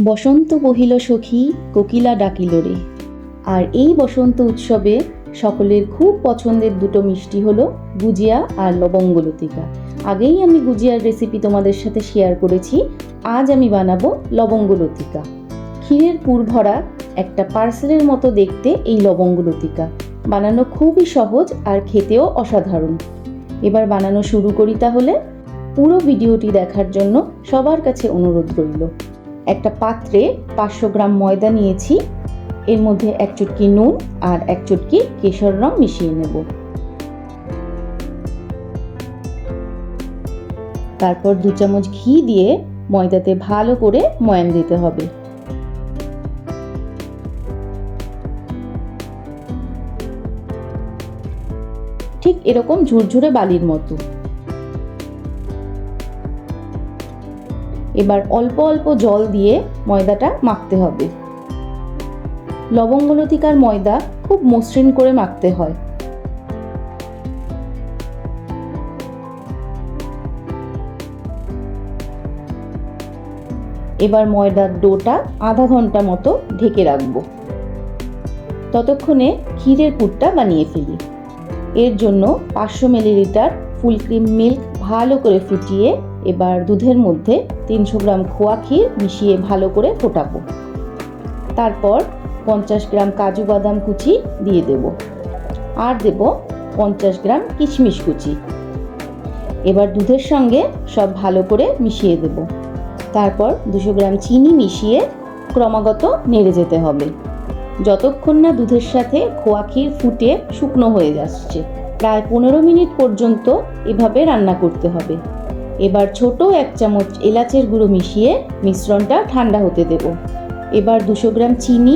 বসন্ত বহিল সখী কোকিলা ডাকিল রে। আর এই বসন্ত উৎসবে সকলের খুব পছন্দের দুটো মিষ্টি হলো গুজিয়া আর লবঙ্গলতিকা। আগেই আমি গুজিয়ার রেসিপি তোমাদের সাথে শেয়ার করেছি। আজ আমি বানাবো লবঙ্গলতিকা। ক্ষীরের পুর ভরা একটা পার্সেলের মতো দেখতে এই লবঙ্গলতিকা। বানানো খুবই সহজ আর খেতেও অসাধারণ। এবার বানানো শুরু করি তাহলে। পুরো ভিডিওটি দেখার জন্য সবার কাছে অনুরোধ রইল। একটা পাত্রে 500 গ্রাম ময়দা নিয়েছি। এর মধ্যে 1 চুটকি নুন আর 1 চুটকি কেশর রং মিশিয়ে নেব। তারপর 2 চামচ ঘি দিয়ে ময়দাতে ভালো করে ময়ান দিতে হবে। ঠিক এরকম ঝুরঝুরে বালির মতো। এবার অল্প অল্প জল দিয়ে ময়দাটা মাখতে হবে। লবঙ্গলতিকার ময়দা খুব মসৃণ করে মাখতে হয়। এবার ময়দার ডোটা আধা ঘন্টা মতো ঢেকে রাখবো। ততক্ষণে ক্ষীরের পুরটা বানিয়ে ফেলি। এর জন্য 500 মিলিলিটার ফুল ক্রিম মিল্ক ভালো করে ফুটিয়ে এবার দুধের মধ্যে 300 গ্রাম খোয়া ক্ষীর মিশিয়ে ভালো করে ফোটাবো। তারপর 50 গ্রাম কাজু বাদাম কুচি দিয়ে দেব আর দেব 50 গ্রাম কিশমিশ কুচি। এবার দুধের সঙ্গে সব ভালো করে মিশিয়ে দেব। তারপর 200 গ্রাম চিনি মিশিয়ে ক্রমাগত নেড়ে যেতে হবে যতক্ষণ না দুধের সাথে খোয়া ক্ষীর ফুটে শুকনো হয়ে যাচ্ছে। প্রায় 15 মিনিট পর্যন্ত এভাবে রান্না করতে হবে। এবার ছোট 1 চামচ এলাচের গুঁড়ো মিশিয়ে মিশ্রণটা ঠান্ডা হতে দেব। এবার 200 গ্রাম চিনি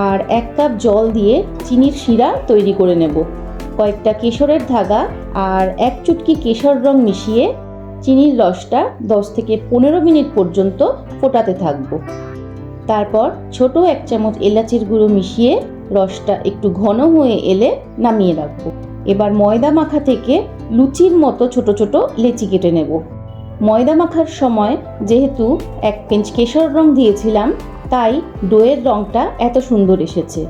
আর 1 কাপ জল দিয়ে চিনির শিরা তৈরি করে নেব। কয়েকটা কেশরের ধাগা আর 1 চুটকি কেশর রং মিশিয়ে চিনির রসটা 10 থেকে 15 মিনিট পর্যন্ত ফোটাতে থাকবো। তারপর ছোট 1 চামচ এলাচের গুঁড়ো মিশিয়ে রসটা একটু ঘন হয়ে এলে নামিয়ে রাখবো। এবার ময়দা মাখা থেকে লুচির মতো ছোট ছোট লেচি কেটে নেব। ময়দা মাখার সময় যেহেতু 1 পিঞ্চ কেশর রং দিয়েছিলাম তাই ডোয়ের রংটা এত সুন্দর এসেছে।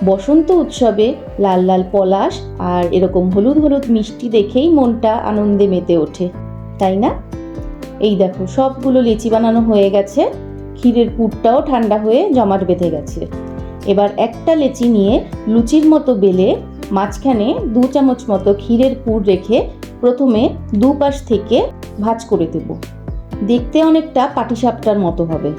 বসন্ত উৎসবে লাল লাল পলাশ আর এরকম হলুদ হলুদ মিষ্টি দেখেই মনটা আনন্দে মেতে ওঠে, তাই না? এই দেখো সবগুলো লেচি বানানো হয়ে গেছে। ক্ষীরের পুরটাও ঠান্ডা হয়ে জমাট বেঁধে গেছে। এবার একটা লেচি নিয়ে লুচির মতো বেলে মাঝখানে 2 চামচ মতো ক্ষীরের পুর রেখে প্রথমে দুপাশ থেকে ভাঁজ করে দেব। দেখতে অনেকটা পাটিসাপটার মতো হবে।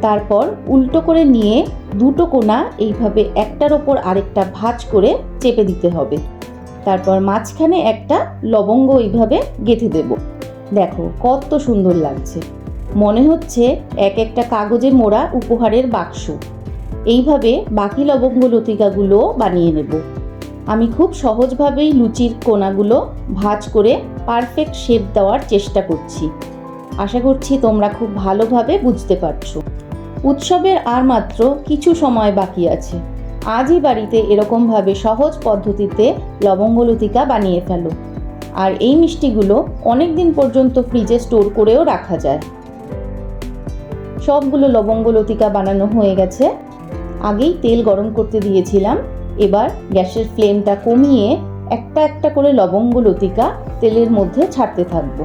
তারপর উল্টো করে নিয়ে দুটো কোণা এইভাবে একটার ওপর আরেকটা ভাঁজ করে চেপে দিতে হবে। তারপর মাঝখানে একটা লবঙ্গ এইভাবে গেঁথে দেব। দেখো কত সুন্দর লাগছে, মনে হচ্ছে এক একটা কাগজে মোড়া উপহারের বাক্স। এইভাবে বাকি লবঙ্গলতিকাগুলো বানিয়ে নেব। আমি খুব সহজভাবেই লুচির কোণাগুলো ভাঁজ করে পারফেক্ট শেপ দেওয়ার চেষ্টা করছি। আশা করছি তোমরা খুব ভালোভাবে বুঝতে পারছো। উৎসবের আর মাত্র কিছু সময় বাকি আছে। আজই বাড়িতে এরকমভাবে সহজ পদ্ধতিতে লবঙ্গলতিকা বানিয়ে ফেলো। আর এই মিষ্টিগুলো অনেক দিন পর্যন্ত ফ্রিজে স্টোর করেও রাখা যায়। সবগুলো লবঙ্গলতিকা বানানো হয়ে গেছে। আগেই তেল গরম করতে দিয়েছিলাম। এবার গ্যাসের ফ্লেমটা কমিয়ে একটা একটা করে লবঙ্গলতিকা তেলের মধ্যে ছাড়তে থাকবো।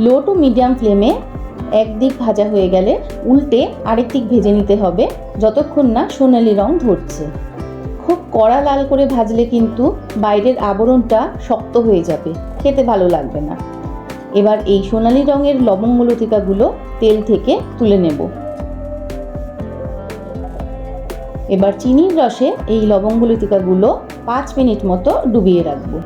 লো টু মিডিয়াম ফ্লেমে একদিক ভাজা হয়ে গেলে উল্টে আরেক দিক ভেজে নিতে হবে যতক্ষণ না সোনালি রং ধরছে। খুব কড়া লাল করে ভাজলে কিন্তু বাইরের আবরণটা শক্ত হয়ে যাবে, খেতে ভালো লাগবে না। এবার এই সোনালি রঙের লবঙ্গলতিকাগুলো তেল থেকে তুলে নেব। এবার চিনির রসে এই লবঙ্গলতিকাগুলো 5 মিনিট মতো ডুবিয়ে রাখবো।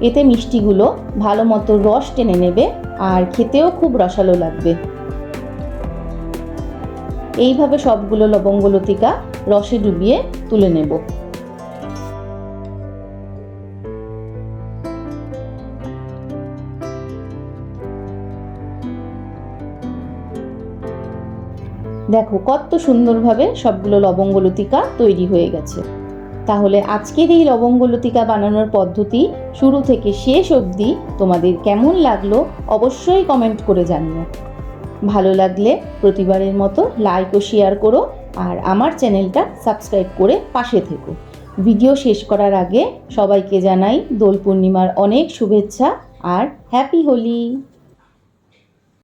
এতে মিষ্টিগুলো ভালো মতো রস টেনে নেবে আর খেতেও খুব রসালো লাগবে। এইভাবে সবগুলো লবঙ্গলতিকা রসে ডুবিয়ে তুলে নেব। দেখো কত সুন্দরভাবে সবগুলো লবঙ্গলতিকা তৈরি হয়ে গেছে। তাহলে আজকের এই লবঙ্গ লতিকা বানানোর পদ্ধতি শুরু থেকে শেষ অবধি তোমাদের কেমন লাগলো অবশ্যই কমেন্ট করে জানিও। ভালো লাগলে প্রতিবারের মতো লাইক ও শেয়ার করো আর আমার চ্যানেলটা সাবস্ক্রাইব করে পাশে থেকো। ভিডিও শেষ করার আগে সবাইকে জানাই দোল পূর্ণিমার অনেক শুভেচ্ছা আর হ্যাপি হোলি।